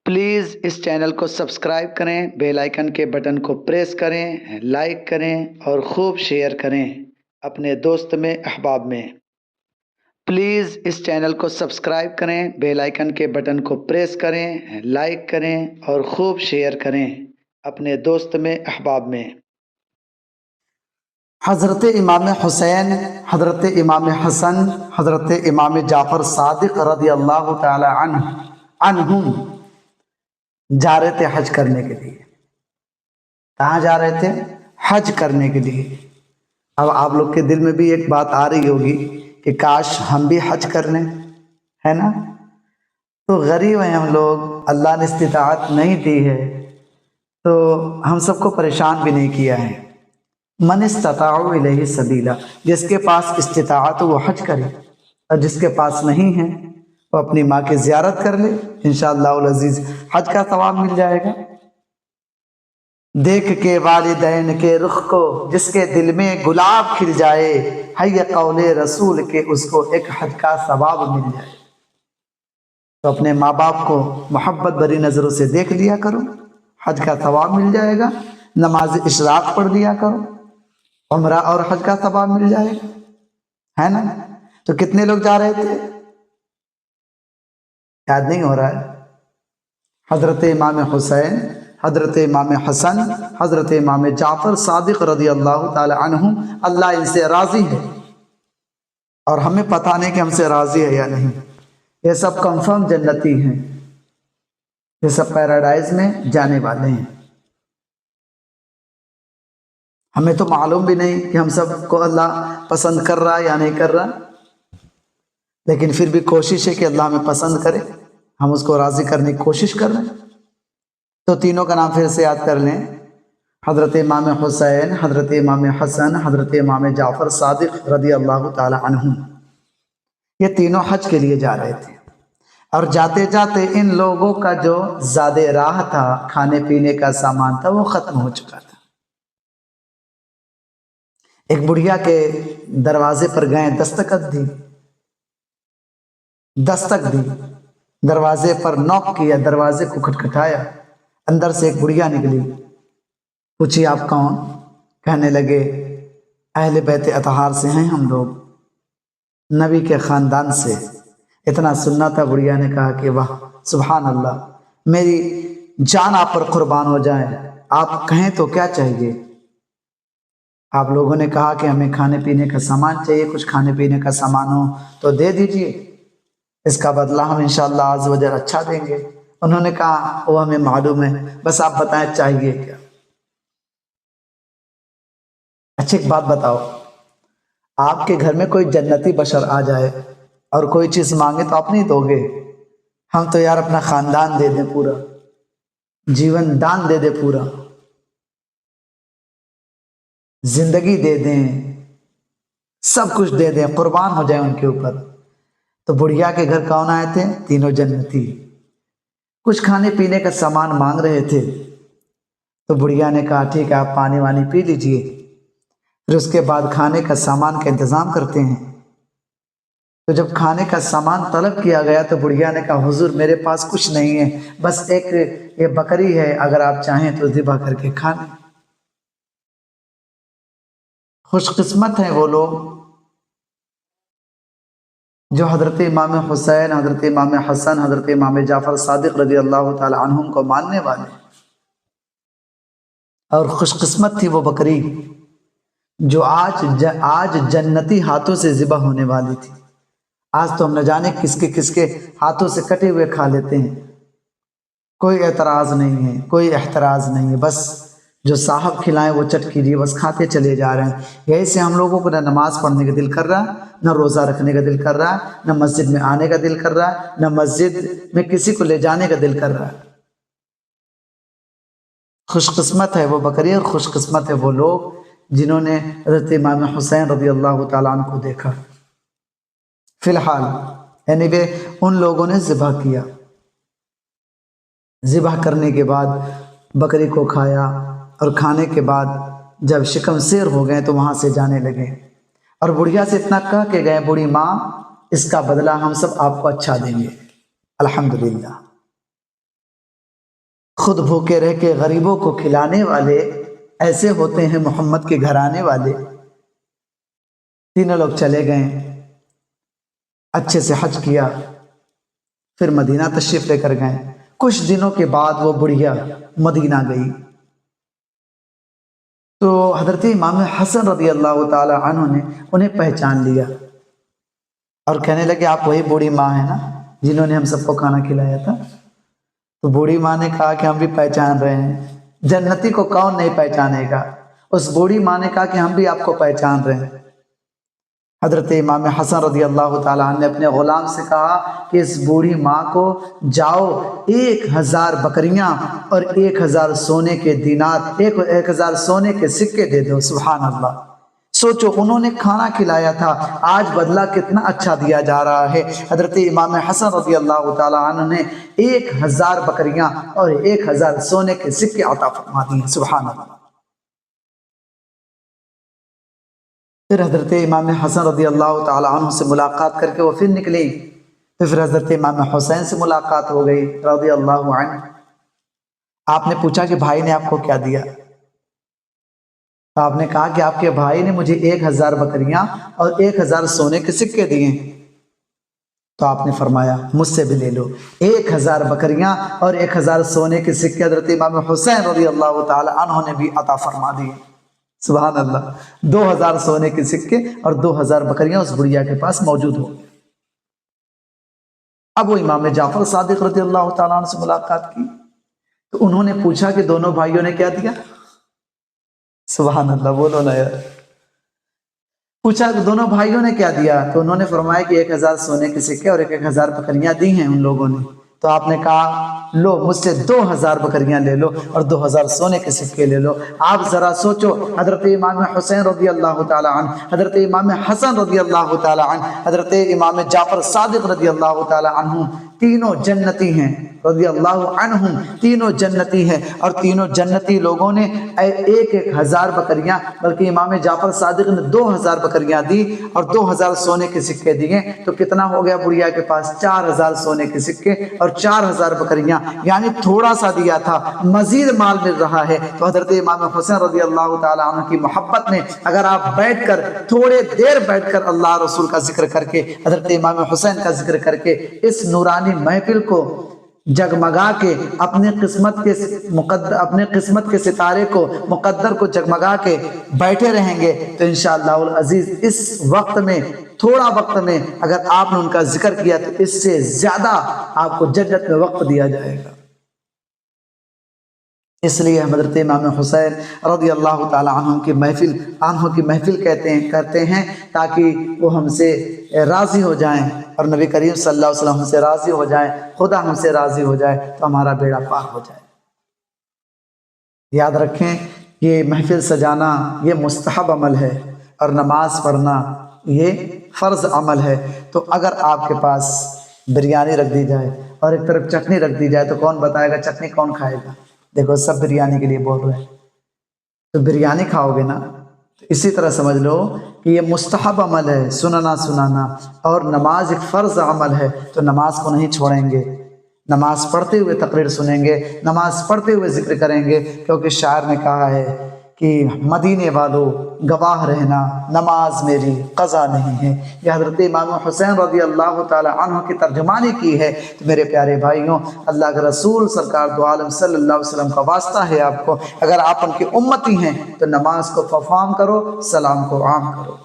Please us channel کو subscribe کریں، bell icon کے بٹن کو پریس کریں، لائک کریں اور خوب شیئر کریں اپنے دوست میں، احباب میں۔ پلیز اس چینل کو سبسکرائب کریں، بیل آئیکن کے بٹن کو پریس کریں، لائک کریں اور خوب شیئر کریں اپنے دوست میں، احباب میں۔ حضرت امام حسین، حضرت امام حسن، حضرت امام جعفر صادق رضی اللہ تعالی عنہم جا رہے تھے حج کرنے کے لیے۔ کہاں جا رہے تھے؟ حج کرنے کے لیے۔ اب آپ لوگ کے دل میں بھی ایک بات آ رہی ہوگی کہ کاش ہم بھی حج کر لیں، ہے نا؟ تو غریب ہیں ہم لوگ، اللہ نے استطاعت نہیں دی ہے، تو ہم سب کو پریشان بھی نہیں کیا ہے۔ من استطاع الیہ سبیلا، جس کے پاس استطاعت وہ حج کرے، اور جس کے پاس نہیں ہے وہ اپنی ماں کی زیارت کر لے، انشاءاللہ العزیز حج کا ثواب مل جائے گا۔ دیکھ کے والدین کے رخ کو جس کے دل میں گلاب کھل جائے، ہے قول رسول کے اس کو ایک حج کا ثواب مل جائے۔ تو اپنے ماں باپ کو محبت بری نظروں سے دیکھ لیا کرو، حج کا ثواب مل جائے گا۔ نماز اشراق پڑھ لیا کرو، عمرہ اور حج کا ثواب مل جائے گا، ہے نا؟ تو کتنے لوگ جا رہے تھے؟ یاد نہیں ہو رہا ہے؟ حضرت امام حسین، حضرت امام حسن، حضرت امام جعفر صادق رضی اللہ تعالی عنہم، اللہ ان سے راضی ہے، اور ہمیں پتہ نہیں کہ ہم سے راضی ہے یا نہیں۔ یہ سب کنفرم جنتی ہیں، یہ سب پیراڈائز میں جانے والے ہیں۔ ہمیں تو معلوم بھی نہیں کہ ہم سب کو اللہ پسند کر رہا ہے یا نہیں کر رہا، لیکن پھر بھی کوشش ہے کہ اللہ ہمیں پسند کرے، ہم اس کو راضی کرنے کی کوشش کر رہے ہیں۔ تو تینوں کا نام پھر سے یاد کر لیں، حضرت امام حسین، حضرت امام حسن، حضرت امام جعفر صادق رضی اللہ تعالی عنہم، یہ تینوں حج کے لیے جا رہے تھے۔ اور جاتے جاتے ان لوگوں کا جو زاد راہ تھا، کھانے پینے کا سامان تھا، وہ ختم ہو چکا تھا۔ ایک بڑھیا کے دروازے پر گئے، دستک دی، دروازے پر نوک کیا، دروازے کو کھٹکھٹایا، اندر سے ایک بڑھیا نکلی، پوچھی آپ کون؟ کہنے لگے اہل بیت اطہار سے ہیں ہم لوگ، نبی کے خاندان سے۔ اتنا سننا تھا، بڑھیا نے کہا کہ واہ سبحان اللہ، میری جان آپ پر قربان ہو جائے، آپ کہیں تو کیا چاہیے؟ آپ لوگوں نے کہا کہ ہمیں کھانے پینے کا سامان چاہیے، کچھ کھانے پینے کا سامان ہو تو دے دیجئے، اس کا بدلہ ہم انشاءاللہ عز و جل اچھا دیں گے۔ انہوں نے کہا وہ ہمیں معلوم ہے، بس آپ بتائیں چاہیے کیا؟ اچھا ایک بات بتاؤ، آپ کے گھر میں کوئی جنتی بشر آ جائے اور کوئی چیز مانگے تو آپ نہیں دو گے؟ ہم تو یار اپنا خاندان دے دیں پورا، جیون دان دے دیں پورا، زندگی دے دیں، سب کچھ دے دیں، قربان ہو جائیں ان کے اوپر۔ تو بڑھیا کے گھر کون آئے تھے؟ تینوں جنتی، کچھ کھانے پینے کا سامان مانگ رہے تھے۔ تو بڑھیا نے کہا ٹھیک ہے، آپ پانی وانی پی لیجئے، پھر اس کے بعد کھانے کا سامان کا انتظام کرتے ہیں۔ تو جب کھانے کا سامان طلب کیا گیا تو بڑھیا نے کہا حضور میرے پاس کچھ نہیں ہے، بس ایک یہ بکری ہے، اگر آپ چاہیں تو ذبح کر کے کھا لیں۔ خوش قسمت ہیں وہ لوگ جو حضرت امام حسین، حضرت امام حسن، حضرت امام جعفر صادق رضی اللہ تعالی عنہم کو ماننے والے، اور خوش قسمت تھی وہ بکری جو آج جنتی ہاتھوں سے ذبح ہونے والی تھی۔ آج تو ہم نہ جانے کس کے ہاتھوں سے کٹے ہوئے کھا لیتے ہیں، کوئی اعتراض نہیں ہے، کوئی احتراز نہیں ہے، بس جو صاحب کھلائیں وہ چٹ کیجیے، بس کھاتے چلے جا رہے ہیں۔ یہی سے ہم لوگوں کو نہ نماز پڑھنے کا دل کر رہا ہے، نہ روزہ رکھنے کا دل کر رہا ہے، نہ مسجد میں آنے کا دل کر رہا ہے، نہ مسجد میں کسی کو لے جانے کا دل کر رہا ہے۔ خوش قسمت ہے وہ بکری، اور خوش قسمت ہے وہ لوگ جنہوں نے حضرت امام حسین رضی اللہ تعالیٰ عنہ کو دیکھا۔ فی الحال یعنی کہ ان لوگوں نے ذبح کیا، ذبح کرنے کے بعد بکری کو کھایا، اور کھانے کے بعد جب شکم سیر ہو گئے تو وہاں سے جانے لگے، اور بڑھیا سے اتنا کہہ کے گئے بوڑھی ماں اس کا بدلہ ہم سب آپ کو اچھا دیں گے۔ الحمدللہ۔ خود بھوکے رہ کے غریبوں کو کھلانے والے ایسے ہوتے ہیں محمد کے گھرانے والے۔ تینوں لوگ چلے گئے، اچھے سے حج کیا، پھر مدینہ تشریف لے کر گئے۔ کچھ دنوں کے بعد وہ بڑھیا مدینہ گئی تو حضرت امام حسن رضی اللہ تعالی عنہ نے انہیں پہچان لیا اور کہنے لگے آپ وہی بوڑھی ماں ہیں نا جنہوں نے ہم سب کو کھانا کھلایا تھا؟ تو بوڑھی ماں نے کہا کہ ہم بھی پہچان رہے ہیں، جنتی کو کون نہیں پہچانے گا۔ اس بوڑھی ماں نے کہا کہ ہم بھی آپ کو پہچان رہے ہیں۔ حضرت امام حسن رضی اللہ تعالیٰ عنہ نے اپنے غلام سے کہا کہ اس بوڑھی ماں کو جاؤ 1000 بکریاں اور 1000 سونے کے دینار، 1000 سونے کے سکے دے دو۔ سبحان اللہ، سوچو انہوں نے کھانا کھلایا تھا، آج بدلہ کتنا اچھا دیا جا رہا ہے۔ حضرت امام حسن رضی اللہ تعالیٰ عنہ نے 1000 بکریاں اور 1000 سونے کے سکے عطا فرما دیے۔ سبحان اللہ۔ پھر حضرت امام حسن رضی اللہ تعالیٰ عنہ سے ملاقات کر کے وہ پھر نکلی، تو پھر حضرت امام حسین سے ملاقات ہو گئی رضی اللہ عنہ۔ آپ نے پوچھا کہ بھائی نے آپ کو کیا دیا؟ تو آپ نے کہا کہ آپ کے بھائی نے مجھے 1000 بکریاں اور 1000 سونے کے سکے دیے۔ تو آپ نے فرمایا مجھ سے بھی لے لو 1000 بکریاں اور 1000 سونے کے سکے حضرت امام حسین رضی اللہ تعالی عنہ نے بھی عطا فرما دیے۔ سبحان اللہ، 2000 سونے کے سکے اور 2000 بکریاں اس بڑھیا کے پاس موجود ہو۔ اب وہ امام جعفر صادق رضی اللہ تعالیٰ عنہ سے ملاقات کی تو انہوں نے پوچھا کہ دونوں بھائیوں نے کیا دیا؟ سبحان اللہ، بولو نا یار۔ پوچھا کہ دونوں بھائیوں نے کیا دیا؟ تو انہوں نے فرمایا کہ 1000 سونے کے سکے اور 1000 بکریاں دی ہیں ان لوگوں نے۔ تو آپ نے کہا لو مجھ سے 2000 بکریاں لے لو اور 2000 سونے کے سکے لے لو۔ آپ ذرا سوچو، حضرت امام حسین رضی اللہ تعالی عنہ، حضرت امام حسن رضی اللہ تعالی عنہ، حضرت امام جعفر صادق رضی اللہ تعالی عنہ، تینوں جنتی ہیں رضی اللہ عنہم، تینوں جنتی ہیں، اور تینوں جنتی لوگوں نے 1000 بکریاں، بلکہ امام جعفر صادق نے 2000 بکریاں دی اور 2000 سونے کے سکے دیے۔ تو کتنا ہو گیا بڑھیا کے پاس؟ 4000 سونے کے سکے اور 4000 بکریاں، یعنی تھوڑا سا دیا تھا، مزید مال مل رہا ہے۔ تو حضرت امام حسین رضی اللہ تعالی عنہ کی محبت میں اگر آپ بیٹھ کر تھوڑے دیر بیٹھ کر اللہ رسول کا ذکر کر کے، حضرت امام حسین کا ذکر کر کے اس نورانی محفل کو جگمگا کے اپنے قسمت کے ستارے کو، مقدر کو جگمگا کے بیٹھے رہیں گے تو انشاءاللہ العزیز اس وقت میں، تھوڑا وقت میں اگر آپ نے ان کا ذکر کیا تو اس سے زیادہ آپ کو جنت میں وقت دیا جائے گا۔ اس لیے حضرت امام حسین رضی اللہ تعالی عنہ کی محفل کرتے ہیں تاکہ وہ ہم سے راضی ہو جائیں اور نبی کریم صلی اللہ علیہ وسلم ہم سے راضی ہو جائیں، خدا ہم سے راضی ہو جائے تو ہمارا بیڑا پار ہو جائے۔ یاد رکھیں یہ محفل سجانا یہ مستحب عمل ہے اور نماز پڑھنا یہ فرض عمل ہے۔ تو اگر آپ کے پاس بریانی رکھ دی جائے اور ایک طرف چٹنی رکھ دی جائے تو کون بتائے گا چٹنی کون کھائے گا؟ دیکھو سب بریانی کے لیے بول رہے ہیں، تو بریانی کھاؤ گے نا؟ تو اسی طرح سمجھ لو کہ یہ مستحب عمل ہے سنانا، اور نماز ایک فرض عمل ہے، تو نماز کو نہیں چھوڑیں گے، نماز پڑھتے ہوئے تقریر سنیں گے، نماز پڑھتے ہوئے ذکر کریں گے، کیونکہ شاعر نے کہا ہے کہ مدینے والو گواہ رہنا نماز میری قضا نہیں ہے۔ یہ حضرت امام حسین رضی اللہ تعالی عنہ کی ترجمانی کی ہے۔ تو میرے پیارے بھائیوں، اللہ کے رسول سرکار دو عالم صلی اللہ علیہ وسلم کا واسطہ ہے آپ کو، اگر آپ ان کی امتی ہیں تو نماز کو ففام کرو، سلام کو عام کرو۔